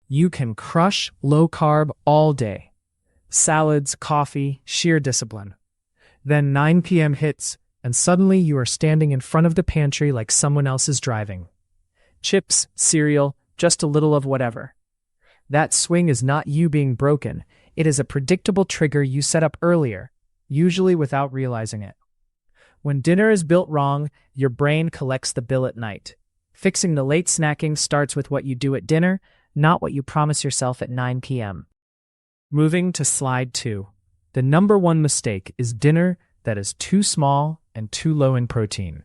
You can crush low carb all day. Salads, coffee, sheer discipline. Then 9 p.m. hits, and suddenly you are standing in front of the pantry like someone else is driving. Chips, cereal, just a little of whatever. That swing is not you being broken. It is a predictable trigger you set up earlier, usually without realizing it. When dinner is built wrong, your brain collects the bill at night. Fixing the late snacking starts with what you do at dinner, not what you promise yourself at 9 p.m. Moving to slide 2. The number one mistake is dinner that is too small and too low in protein.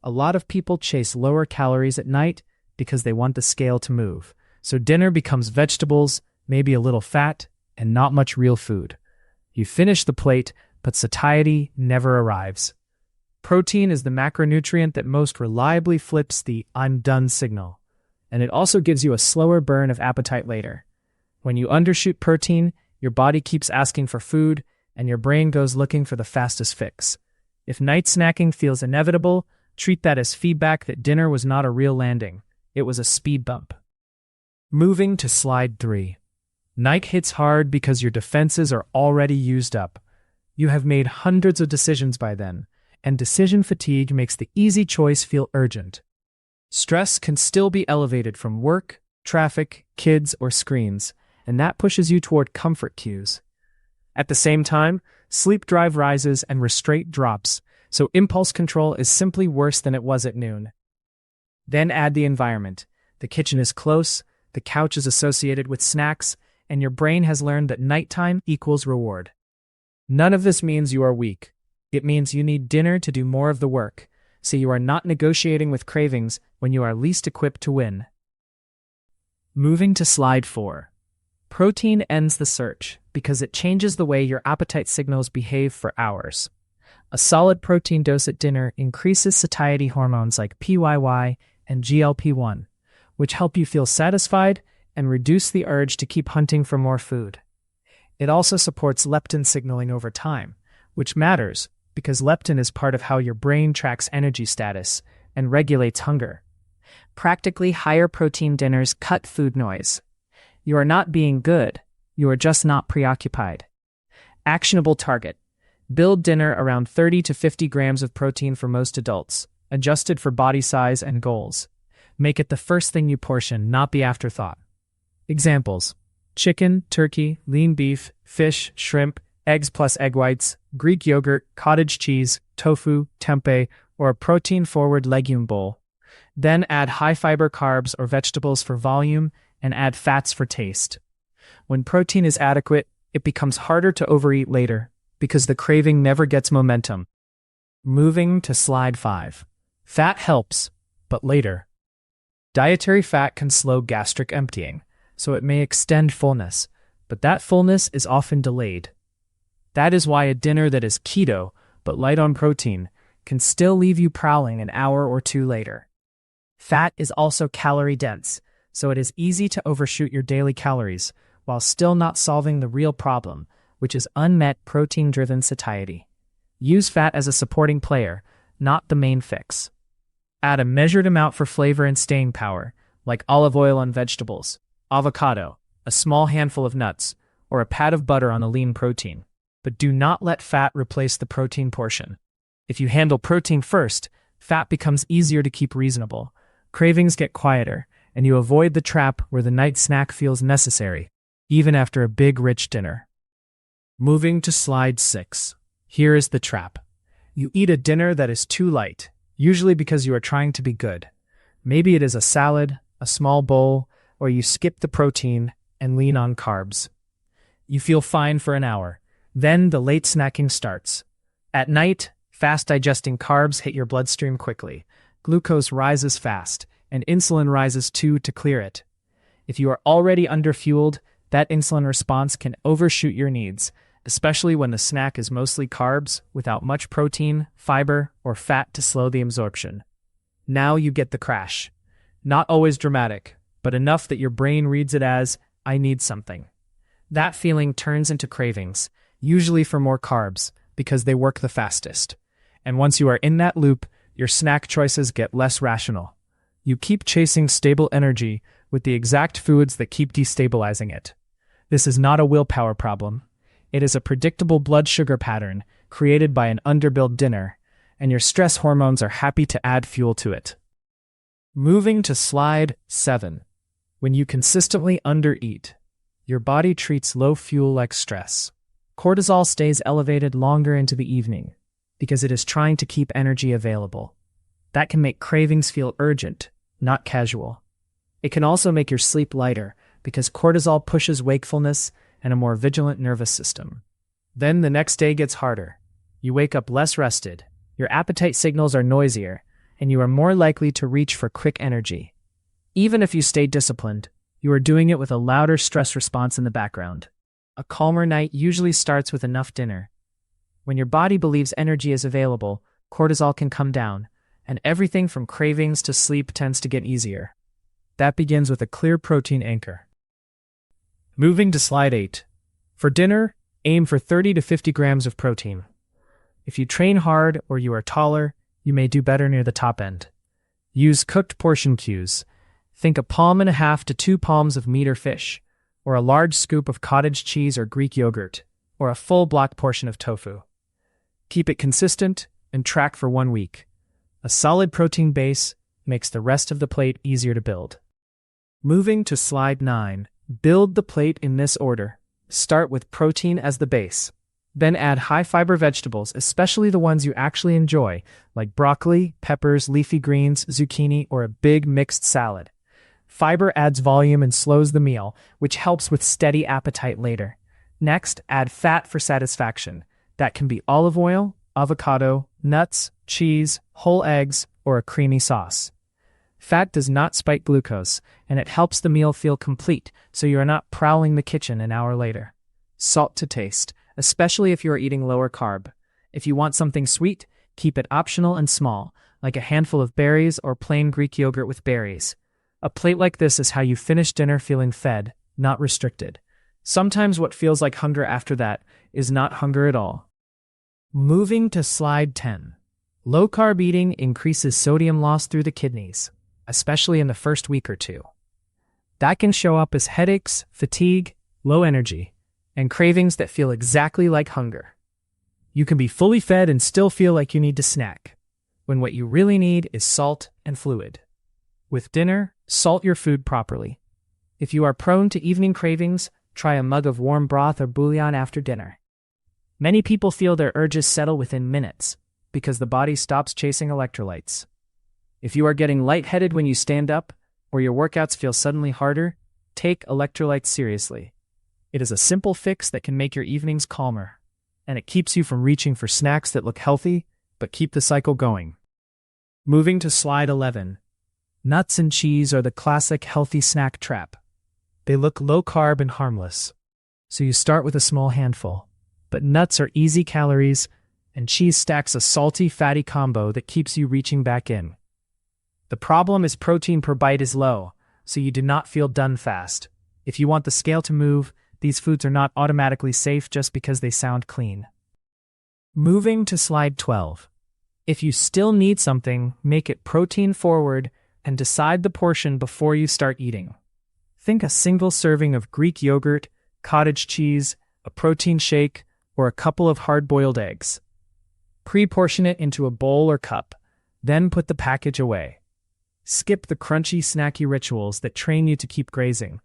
A lot of people chase lower calories at night because they want the scale to move. So dinner becomes vegetables, maybe a little fat, and not much real food. You finish the plate, but satiety never arrives. Protein is the macronutrient that most reliably flips the "I'm done" signal, and it also gives you a slower burn of appetite later. When you undershoot protein, your body keeps asking for food, and your brain goes looking for the fastest fix. If night snacking feels inevitable, treat that as feedback that dinner was not a real landing. It was a speed bump. Moving to slide 3. Night hits hard because your defenses are already used up. You have made hundreds of decisions by then, and decision fatigue makes the easy choice feel urgent. Stress can still be elevated from work, traffic, kids, or screens, and that pushes you toward comfort cues. At the same time, sleep drive rises and restraint drops, so impulse control is simply worse than it was at noon. Then add the environment. The kitchen is close, the couch is associated with snacks, and your brain has learned that nighttime equals reward. None of this means you are weak. It means you need dinner to do more of the work, so you are not negotiating with cravings when you are least equipped to win. Moving to slide 4. Protein ends the search because it changes the way your appetite signals behave for hours. A solid protein dose at dinner increases satiety hormones like PYY and GLP-1, which help you feel satisfied and reduce the urge to keep hunting for more food. It also supports leptin signaling over time, which matters because leptin is part of how your brain tracks energy status and regulates hunger. Practically higher protein dinners cut food noise. You are not being good, you are just not preoccupied. Actionable target. Build dinner around 30 to 50 grams of protein for most adults, adjusted for body size and goals. Make it the first thing you portion, not the afterthought. Examples: chicken, turkey, lean beef, fish, shrimp, eggs plus egg whites, Greek yogurt, cottage cheese, tofu, tempeh, or a protein-forward legume bowl. Then add high-fiber carbs or vegetables for volume and add fats for taste. When protein is adequate, it becomes harder to overeat later because the craving never gets momentum. Moving to slide 5. Fat helps, but later. Dietary fat can slow gastric emptying, so it may extend fullness, but that fullness is often delayed. That is why a dinner that is keto, but light on protein, can still leave you prowling an hour or two later. Fat is also calorie-dense, so it is easy to overshoot your daily calories while still not solving the real problem, which is unmet protein-driven satiety. Use fat as a supporting player, not the main fix. Add a measured amount for flavor and staying power, like olive oil on vegetables, avocado, a small handful of nuts, or a pat of butter on a lean protein. But do not let fat replace the protein portion. If you handle protein first, fat becomes easier to keep reasonable. Cravings get quieter, and you avoid the trap where the night snack feels necessary, even after a big, rich dinner. Moving to slide 6. Here is the trap. You eat a dinner that is too light, usually because you are trying to be good. Maybe it is a salad, a small bowl, or you skip the protein and lean on carbs. You feel fine for an hour. Then the late snacking starts. At night, fast-digesting carbs hit your bloodstream quickly. Glucose rises fast, and insulin rises too to clear it. If you are already underfueled, that insulin response can overshoot your needs, especially when the snack is mostly carbs without much protein, fiber, or fat to slow the absorption. Now you get the crash. Not always dramatic, but enough that your brain reads it as, "I need something." That feeling turns into cravings, usually for more carbs, because they work the fastest. And once you are in that loop, your snack choices get less rational. You keep chasing stable energy, with the exact foods that keep destabilizing it. This is not a willpower problem. It is a predictable blood sugar pattern created by an underbuilt dinner, and your stress hormones are happy to add fuel to it. Moving to slide 7. When you consistently undereat, your body treats low fuel like stress. Cortisol stays elevated longer into the evening because it is trying to keep energy available. That can make cravings feel urgent, not casual. It can also make your sleep lighter because cortisol pushes wakefulness and a more vigilant nervous system. Then the next day gets harder. You wake up less rested, your appetite signals are noisier, and you are more likely to reach for quick energy. Even if you stay disciplined, you are doing it with a louder stress response in the background. A calmer night usually starts with enough dinner. When your body believes energy is available, cortisol can come down, and everything from cravings to sleep tends to get easier. That begins with a clear protein anchor. Moving to slide 8. For dinner, aim for 30 to 50 grams of protein. If you train hard or you are taller, you may do better near the top end. Use cooked portion cues. Think 1.5 palms to 2 palms of meat or fish, or a large scoop of cottage cheese or Greek yogurt, or a full block portion of tofu. Keep it consistent and track for 1 week. A solid protein base makes the rest of the plate easier to build. Moving to slide 9. Build the plate in this order. Start with protein as the base. Then add high-fiber vegetables, especially the ones you actually enjoy, like broccoli, peppers, leafy greens, zucchini, or a big mixed salad. Fiber adds volume and slows the meal, which helps with steady appetite later. Next, add fat for satisfaction. That can be olive oil, avocado, nuts, cheese, whole eggs, or a creamy sauce. Fat does not spike glucose, and it helps the meal feel complete, so you are not prowling the kitchen an hour later. Salt to taste, especially if you are eating lower carb. If you want something sweet, keep it optional and small, like a handful of berries or plain Greek yogurt with berries. A plate like this is how you finish dinner feeling fed, not restricted. Sometimes what feels like hunger after that is not hunger at all. Moving to slide 10. Low-carb eating increases sodium loss through the kidneys, especially in the first week or two. That can show up as headaches, fatigue, low energy, and cravings that feel exactly like hunger. You can be fully fed and still feel like you need to snack, when what you really need is salt and fluid. With dinner, salt your food properly. If you are prone to evening cravings, try a mug of warm broth or bouillon after dinner. Many people feel their urges settle within minutes because the body stops chasing electrolytes. If you are getting lightheaded when you stand up, or your workouts feel suddenly harder, take electrolytes seriously. It is a simple fix that can make your evenings calmer, and it keeps you from reaching for snacks that look healthy but keep the cycle going. Moving to slide 11. Nuts and cheese are the classic healthy snack trap. They look low-carb and harmless, so you start with a small handful. But nuts are easy calories, and cheese stacks a salty, fatty combo that keeps you reaching back in. The problem is protein per bite is low, so you do not feel done fast. If you want the scale to move, these foods are not automatically safe just because they sound clean. Moving to slide 12. If you still need something, make it protein forward and decide the portion before you start eating. Think a single serving of Greek yogurt, cottage cheese, a protein shake, or a couple of hard-boiled eggs. Pre-portion it into a bowl or cup, then put the package away. Skip the crunchy, snacky rituals that train you to keep grazing,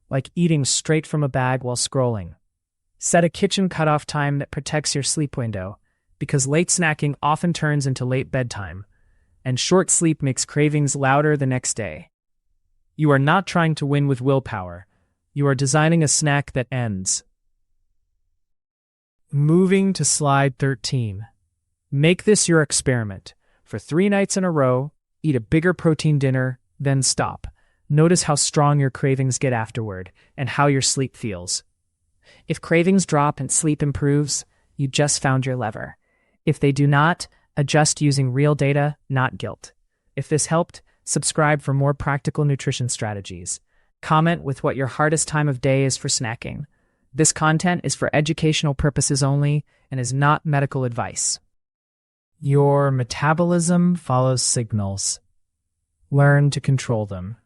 like eating straight from a bag while scrolling. Set a kitchen cutoff time that protects your sleep window, because late snacking often turns into late bedtime, and short sleep makes cravings louder the next day. You are not trying to win with willpower. You are designing a snack that ends. Moving to slide 13. Make this your experiment. For 3 nights in a row, eat a bigger protein dinner, then stop. Notice how strong your cravings get afterward, and how your sleep feels. If cravings drop and sleep improves, you just found your lever. If they do not, adjust using real data, not guilt. If this helped, subscribe for more practical nutrition strategies. Comment with what your hardest time of day is for snacking. This content is for educational purposes only and is not medical advice. Your metabolism follows signals. Learn to control them.